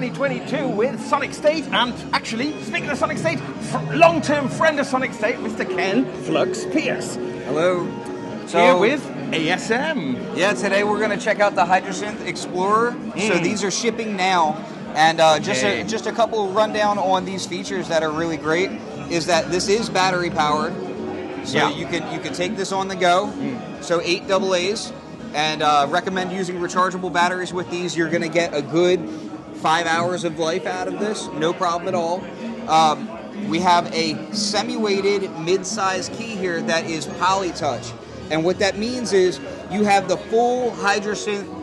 2022 with Sonicstate, and actually, speaking of Sonicstate, long-term friend of Sonicstate, Mr. Ken Flux Pierce. Hello. Here with ASM. Yeah, today we're going to check out the Hydrasynth Explorer. So these are shipping now, and just a couple rundown on these features that are really great is that this is battery powered, so you can take this on the go. So 8 AA's, and recommend using rechargeable batteries with these. You're going to get a good 5 hours of life out of this, no problem at all. We have a semi-weighted mid-size key here that is polytouch. And what that means is you have the full Hydrasynth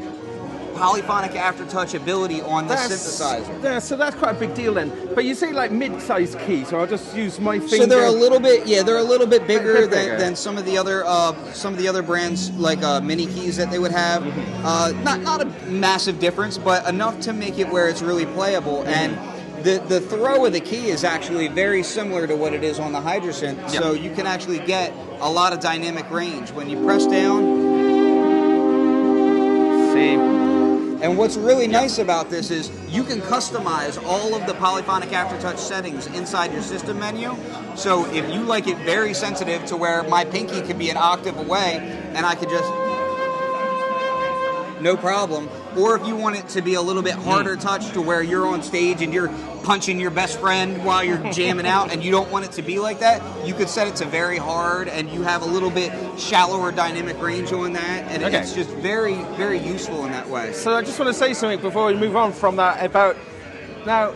polyphonic aftertouch ability on this synthesizer. Yeah, so that's quite a big deal then. But you say like mid-sized key, so I'll just use my finger. So they're a little bit, they're a little bit bigger than some of the other brands like mini keys that they would have. Not a massive difference, but enough to make it where it's really playable. And the throw of the key is actually very similar to what it is on the Hydrasynth, so you can actually get a lot of dynamic range when you press down. See. And what's really nice about this is you can customize all of the polyphonic aftertouch settings inside your system menu. So if you like it very sensitive to where my pinky could be an octave away and I could just, no problem. Or if you want it to be a little bit harder touch to where you're on stage and you're punching your best friend while you're jamming out and you don't want it to be like that, you could set it to very hard and you have a little bit shallower dynamic range on that, and it's just very, very useful in that way. So I just want to say something before we move on from that about, now,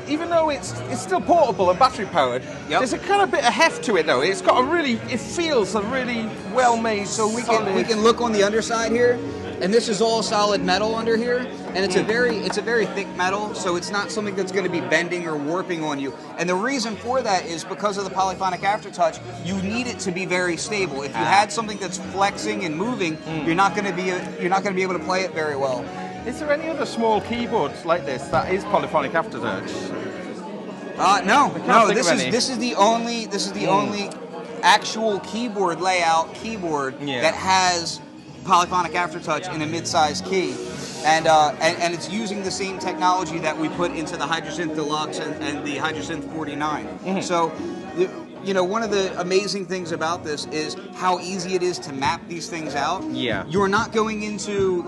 even though it's still portable and battery powered, there's a kind of bit of heft to it though. It's got it feels a really well made. So we can look on the underside here, and this is all solid metal under here, and it's a very thick metal, so it's not something that's going to be bending or warping on you. And the reason for that is because of the polyphonic aftertouch, you need it to be very stable. If you had something that's flexing and moving, you're not going to be able to play it very well. Is there any other small keyboards like this that is polyphonic aftertouch? No. This is the only actual keyboard layout that has polyphonic aftertouch in a mid-sized key, and it's using the same technology that we put into the Hydrasynth Deluxe and the Hydrasynth 49. So, one of the amazing things about this is how easy it is to map these things out. You're not going into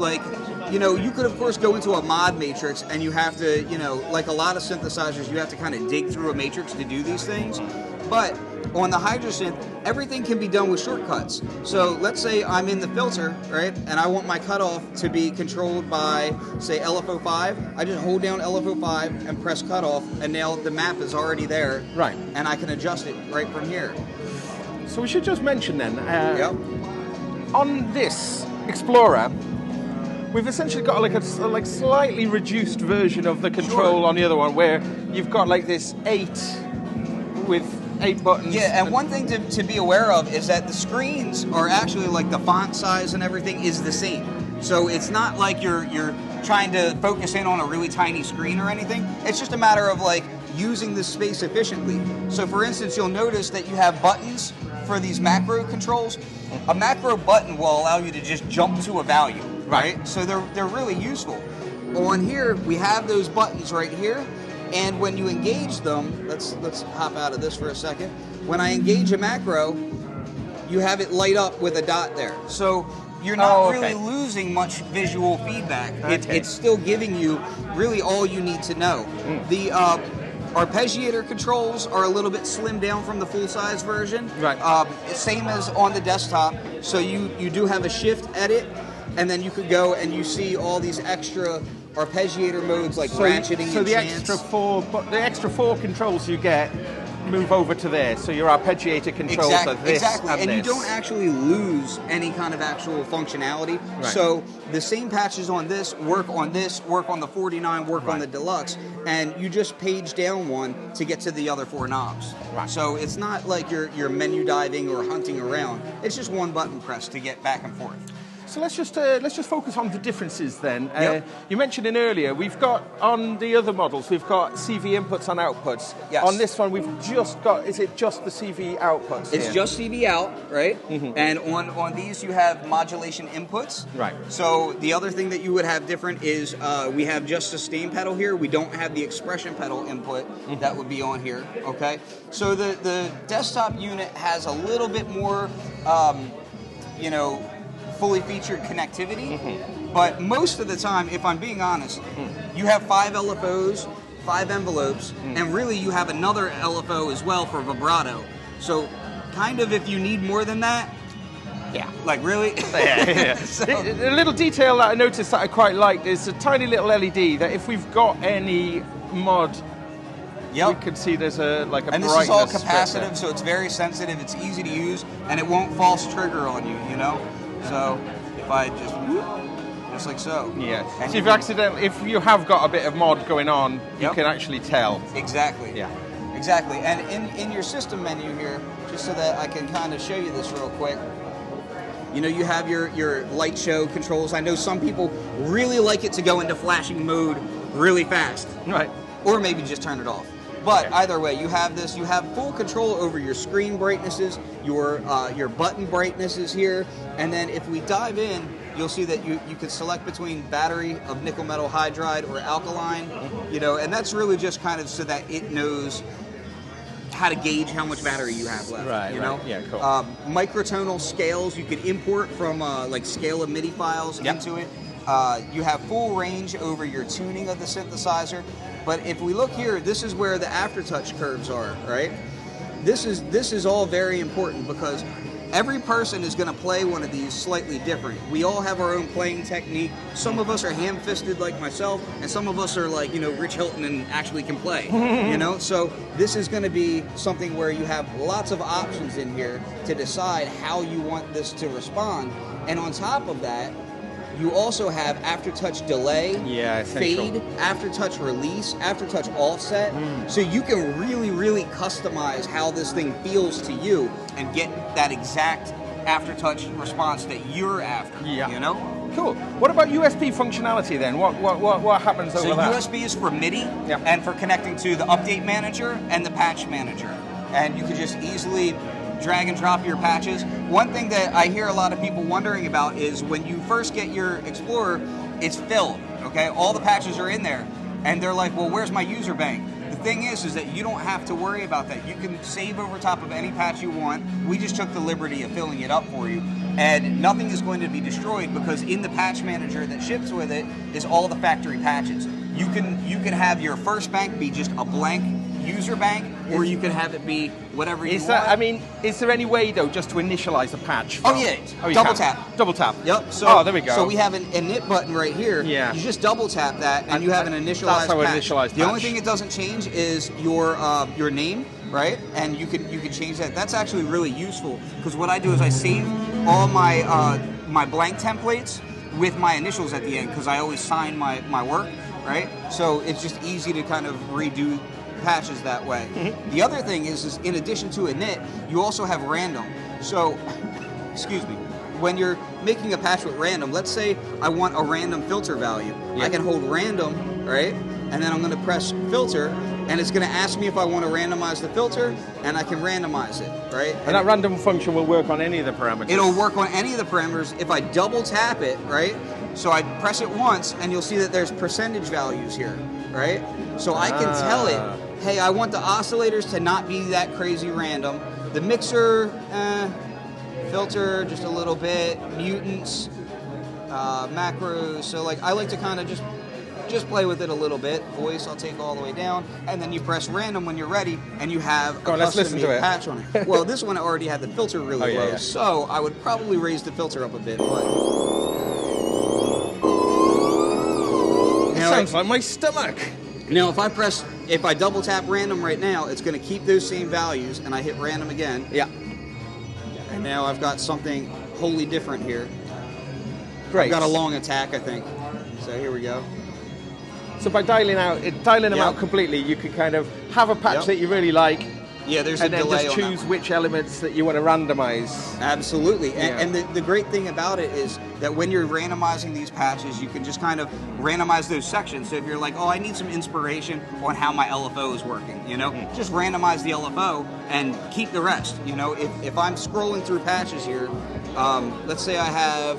you could of course go into a mod matrix and you have to, like a lot of synthesizers, you have to kind of dig through a matrix to do these things. But on the Hydrasynth, everything can be done with shortcuts. So let's say I'm in the filter, right, and I want my cutoff to be controlled by, say, LFO5. I just hold down LFO5 and press cutoff, and now the map is already there. Right. And I can adjust it right from here. So we should just mention then, on this Explorer, we've essentially got like slightly reduced version of the control on the other one, where you've got like this 8 with 8 buttons. Yeah, and one thing to be aware of is that the screens are actually, like, the font size and everything is the same. So it's not like you're trying to focus in on a really tiny screen or anything. It's just a matter of like using this space efficiently. So for instance, you'll notice that you have buttons for these macro controls. A macro button will allow you to just jump to a value, right? So they're really useful. On here, we have those buttons right here. And when you engage them, let's hop out of this for a second. When I engage a macro, you have it light up with a dot there. So you're not really losing much visual feedback. It's still giving you really all you need to know. The arpeggiator controls are a little bit slimmed down from the full-size version. Same as on the desktop. So you do have a shift edit, and then you could go and you see all these extra arpeggiator modes like ratcheting and the extra four controls you get move over to there. So your arpeggiator controls are this and you don't actually lose any kind of actual functionality. So the same patches on this, work on the 49, work on the Deluxe, and you just page down one to get to the other 4 knobs. So it's not like you're menu diving or hunting around. It's just one button press to get back and forth. So let's just focus on the differences then. You mentioned in earlier, we've got on the other models, we've got CV inputs and outputs. Yes. On this one, we've just got, is it just the CV outputs? It's just CV out, right? And on these you have modulation inputs. Right. So the other thing that you would have different is we have just sustain pedal here. We don't have the expression pedal input that would be on here, okay? So the desktop unit has a little bit more, you know, fully featured connectivity, but most of the time, if I'm being honest, you have 5 LFOs, 5 envelopes, and really you have another LFO as well for vibrato. So kind of if you need more than that, yeah. Like really? So, a little detail that I noticed that I quite liked is a tiny little LED that if we've got any mod, we can see there's a brightness. And this is all capacitive, so it's very sensitive, it's easy to use, and it won't false trigger on you, you know? So if I just like so. Yeah. And so if you have got a bit of mod going on, you can actually tell. Exactly. Yeah. Exactly. And in your system menu here, just so that I can kind of show you this real quick, you know, you have your light show controls. I know some people really like it to go into flashing mode really fast. Right. Or maybe just turn it off. But either way, you have this. You have full control over your screen brightnesses, your button brightnesses here, and then if we dive in, you'll see that you can select between battery of nickel metal hydride or alkaline, you know, and that's really just kind of so that it knows how to gauge how much battery you have left. Right. You know. Yeah. Cool. Microtonal scales you could import from like scale of MIDI files into it. You have full range over your tuning of the synthesizer. But if we look here, this is where the aftertouch curves are, right? This is all very important because every person is going to play one of these slightly different. We all have our own playing technique. Some of us are ham-fisted like myself, and some of us are like, you know, Rich Hilton and actually can play, you know? So this is going to be something where you have lots of options in here to decide how you want this to respond. And on top of that, you also have aftertouch delay, fade, aftertouch release, aftertouch offset. So you can really, really customize how this thing feels to you and get that exact aftertouch response that you're after. You know? Cool. What about USB functionality then? What happens over that? So USB is for MIDI and for connecting to the update manager and the patch manager. And you can just easily drag and drop your patches. One thing that I hear a lot of people wondering about is when you first get your Explorer, it's filled, okay? All the patches are in there, and they're like, well, where's my user bank? The thing is that you don't have to worry about that. You can save over top of any patch you want. We just took the liberty of filling it up for you, and nothing is going to be destroyed because in the patch manager that ships with it is all the factory patches. You can have your first bank be just a blank user bank, or you can have it be whatever you want. I mean, is there any way though just to initialize a patch? Oh yeah, double tap. Double tap. Yep. So, there we go. So we have an Init button right here. Yeah. You just double tap that, and you have an initialized That's how patch. initialized The only thing it doesn't change is your name, right? And you can change that. That's actually really useful because what I do is I save all my my blank templates with my initials at the end because I always sign my work, right? So it's just easy to kind of redo patches that way. The other thing is in addition to Init, you also have random. So, excuse me, when you're making a patch with random, let's say I want a random filter value. I can hold random, right? And then I'm going to press filter, and it's going to ask me if I want to randomize the filter, and I can randomize it, right? And that random function will work on any of the parameters. It'll work on any of the parameters. If I double tap it, right? So I press it once, and you'll see that there's percentage values here, right? So I can tell it, hey, I want the oscillators to not be that crazy random. The mixer, filter, just a little bit. Mutants, macros. So like, I like to kind of just play with it a little bit. Voice, I'll take all the way down, and then you press random when you're ready, and you have a custom-made patch on it. Well, this one already had the filter really low, so I would probably raise the filter up a bit. But it sounds like my stomach. Now, if I double tap random right now, it's going to keep those same values, and I hit random again. Yeah. And now I've got something wholly different here. Great. I've got a long attack, I think. So here we go. So by dialing them out completely, you can kind of have a patch that you really like, Yeah, there's and a then delay just on that choose one. which elements that you want to randomize. Absolutely, Yeah. and the great thing about it is that when you're randomizing these patches, you can just kind of randomize those sections. So if you're like, oh, I need some inspiration on how my LFO is working, you know, just randomize the LFO and keep the rest. You know, if I'm scrolling through patches here, let's say I have,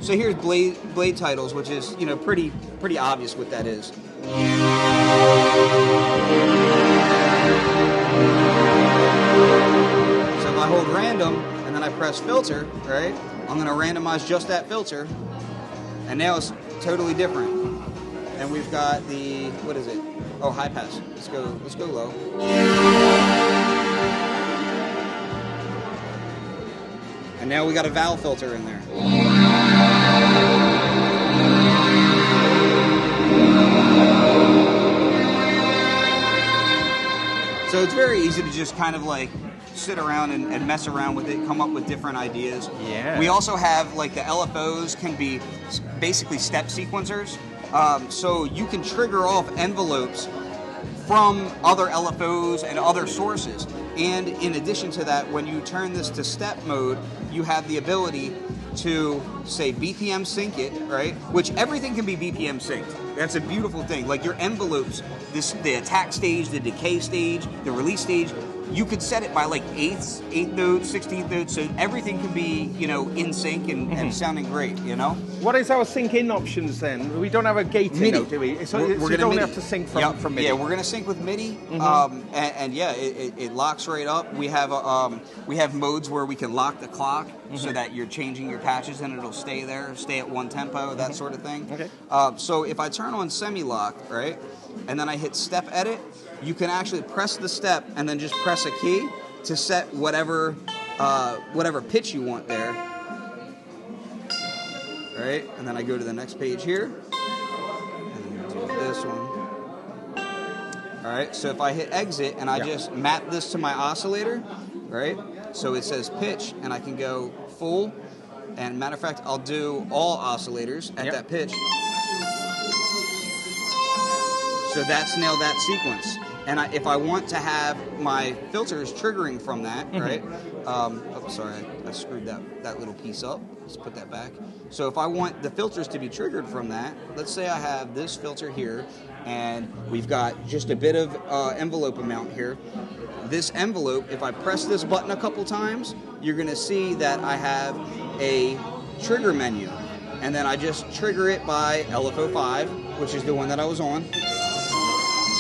so here's blade titles, which is, you know, pretty obvious what that is. So if I hold random and then I press filter, right, I'm going to randomize just that filter, and now it's totally different. And we've got the, what is it? Oh, high pass. Let's go low. And now we got a valve filter in there. So it's very easy to just kind of like sit around and mess around with it, come up with different ideas. Yeah. We also have like the LFOs can be basically step sequencers. So you can trigger off envelopes from other LFOs and other sources. And in addition to that, when you turn this to step mode, you have the ability to say BPM sync it, right? Which everything can be BPM synced. That's a beautiful thing. Like your envelopes, the attack stage, the decay stage, the release stage, you could set it by like 8th notes, 16th notes, so everything can be, you know, in sync and sounding great, you know? What is our sync in options then? We don't have a gate in, MIDI. do we? So, We're you gonna don't MIDI. have to sync from MIDI. Yeah, we're gonna sync with MIDI, and yeah, it locks right up. We have modes where we can lock the clock so that you're changing your patches and it'll stay there, stay at one tempo, that sort of thing. Okay. So if I turn on semi-lock, right, and then I hit step edit, you can actually press the step and then just press a key to set whatever pitch you want there. All right, and then I go to the next page here, and then do this one. All right, so if I hit exit and I just map this to my oscillator, right? So it says pitch, and I can go full. And matter of fact, I'll do all oscillators at that pitch. So that's now that sequence. And if I want to have my filters triggering from that, right? Oh, sorry, I screwed that little piece up. Let's put that back. So if I want the filters to be triggered from that, let's say I have this filter here, and we've got just a bit of envelope amount here. This envelope, if I press this button a couple times, you're going to see that I have a trigger menu. And then I just trigger it by LFO 5, which is the one that I was on.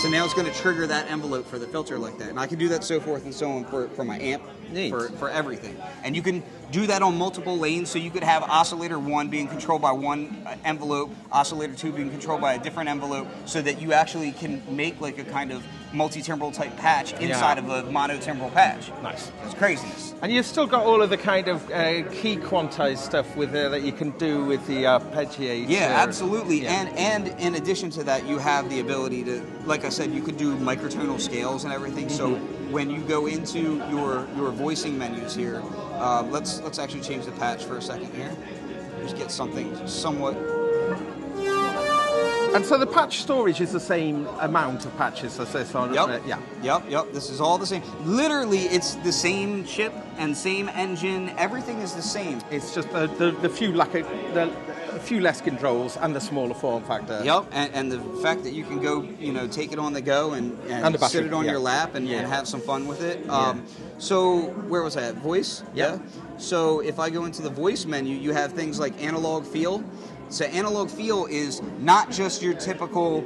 So now it's going to trigger that envelope for the filter like that. And I can do that so forth and so on for my amp, for everything. And you can do that on multiple lanes, so you could have oscillator 1 being controlled by one envelope, oscillator 2 being controlled by a different envelope, so that you actually can make like a kind of multi-timbral type patch inside of a mono-timbral patch. Nice. It's craziness. And you've still got all of the kind of key quantized stuff with that you can do with the arpeggiator. Yeah, absolutely. Yeah. And in addition to that, you have the ability to, like I said, you could do microtonal scales and everything. So when you go into your voicing menus here, let's actually change the patch for a second here. Just get something somewhat. And so the patch storage is the same amount of patches as this on. Yep. This is all the same. Literally, it's the same chip and same engine. Everything is the same. It's just the few less controls and the smaller form factor. Yep, and the fact that you can go, take it on the go and sit it on your lap and have some fun with it. So where was I at? Voice? Yeah. So if I go into the voice menu, you have things like analog feel. So analog feel is not just your typical,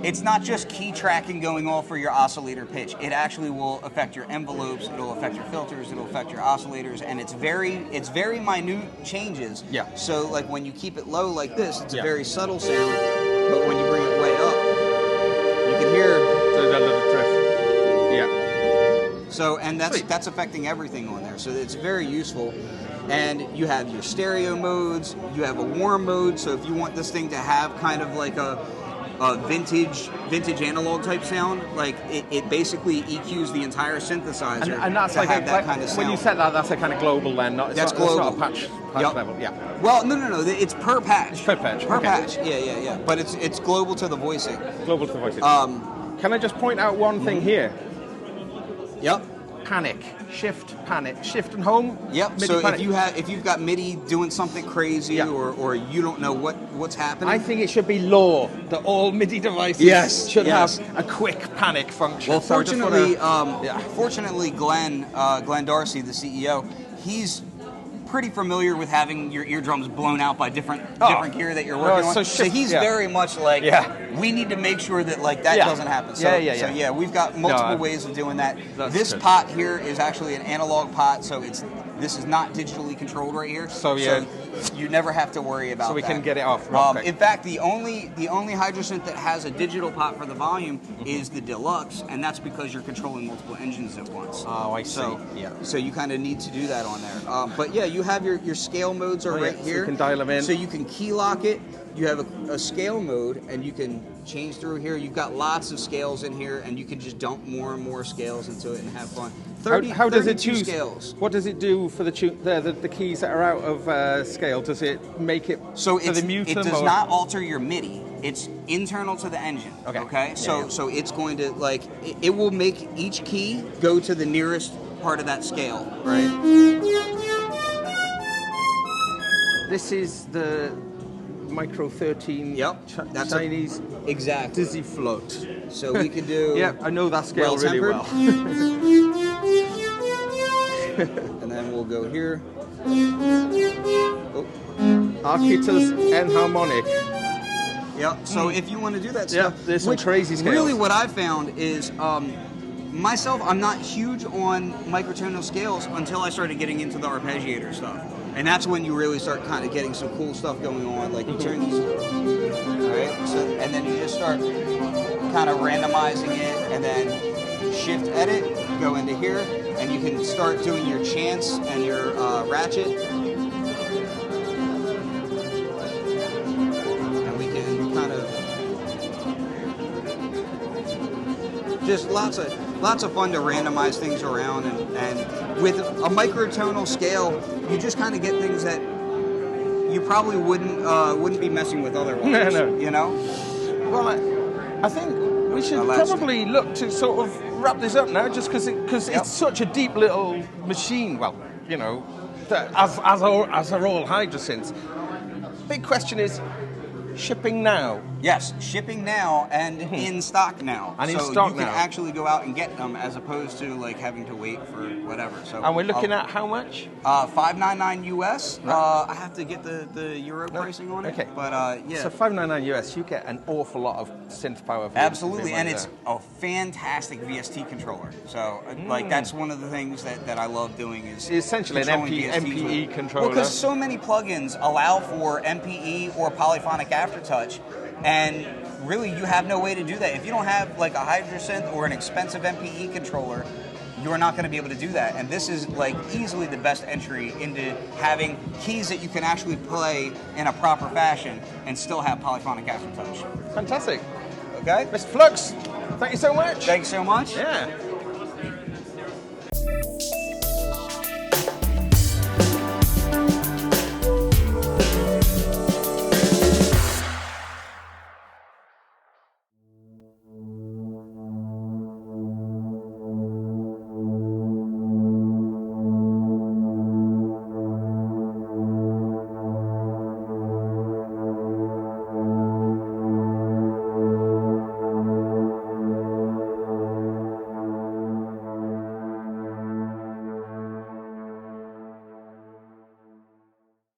it's not just key tracking going off for your oscillator pitch. It actually will affect your envelopes, it'll affect your filters, it'll affect your oscillators, and it's very minute changes. Yeah. So like when you keep it low like this, it's a very subtle sound, but when you bring it way up, you can hear that little drift. Yeah. So and that's affecting everything on there. So it's very useful. And you have your stereo modes, you have a warm mode, so if you want this thing to have kind of like a vintage analog type sound, like it basically EQs the entire synthesizer and that's to like have that kind of sound. When you said that, that's a kind of global then, not, that's global. It's not a patch level, yeah. Well, no, it's per patch. Per patch. Per patch, yeah. But it's global to the voicing. Global to the voicing. Can I just point out one thing here? Yep. Panic, shift, panic, shift and home. Yep. MIDI So panic. if you've got MIDI doing something crazy, Yeah. or you don't know what's happening, I think it should be law that all MIDI devices should have a quick panic function. Well, So I just fortunately, wanna- fortunately, Glenn Darcy, the CEO, he's pretty familiar with having your eardrums blown out by different gear that you're working on. So he's very much like, we need to make sure that like that doesn't happen. So, so yeah, we've got multiple ways of doing that. This pot here is actually an analog pot, so this is not digitally controlled right here. So you never have to worry about that. So we can get it off. In fact, the only Hydrasynth that has a digital pot for the volume is the Deluxe, and that's because you're controlling multiple engines at once. Oh, I see. So you kind of need to do that on there. But yeah, you have your scale modes are right here. So you can dial them in. So you can key lock it. You have a scale mode, and you can change through here. You've got lots of scales in here, and you can just dump more and more scales into it and have fun. How does it choose? Scales. What does it do for the keys that are out of scale? Does it make it so the mute it them? does not alter your MIDI. It's internal to the engine. Okay. So it's going to it will make each key go to the nearest part of that scale. Right. This is the Micro 13 that's Chinese dizzy float. So we can do I know that scale really well. And then we'll go here. Archytas enharmonic. Yep. So if you want to do that stuff, there's some crazy scales. Really, what I've found is myself, I'm not huge on microtonal scales until I started getting into the arpeggiator stuff. And that's when you really start kind of getting some cool stuff going on. Like you turn these, right? So, and then you just start kind of randomizing it, and then shift edit, go into here, and you can start doing your chants and your ratchet. And we can kind of just lots of fun to randomize things around, and with a microtonal scale, you just kind of get things that you probably wouldn't be messing with otherwise. No. You know. Well, I think we should probably look to sort of wrap this up now, just because it's such a deep little machine. Well, you know, as are all Hydrasynths. Big question is, shipping now? Yes, shipping now and in stock now. And so in stock you can now. actually go out and get them as opposed to like having to wait for whatever. So and we're looking at how much? $599 US. I have to get the euro pricing on it. Okay. But yeah. So $599 US, you get an awful lot of synth power. For Absolutely, your and it's a fantastic VST controller. So like that's one of the things that I love doing is essentially an MPE controller. Well, because so many plugins allow for MPE or polyphonic aftertouch, and really you have no way to do that if you don't have like a Hydrasynth or an expensive MPE controller. You're not going to be able to do that, and this is like easily the best entry into having keys that you can actually play in a proper fashion and still have polyphonic aftertouch. Fantastic. Okay, Mr. Flux, thank you so much. Thanks so much. Yeah.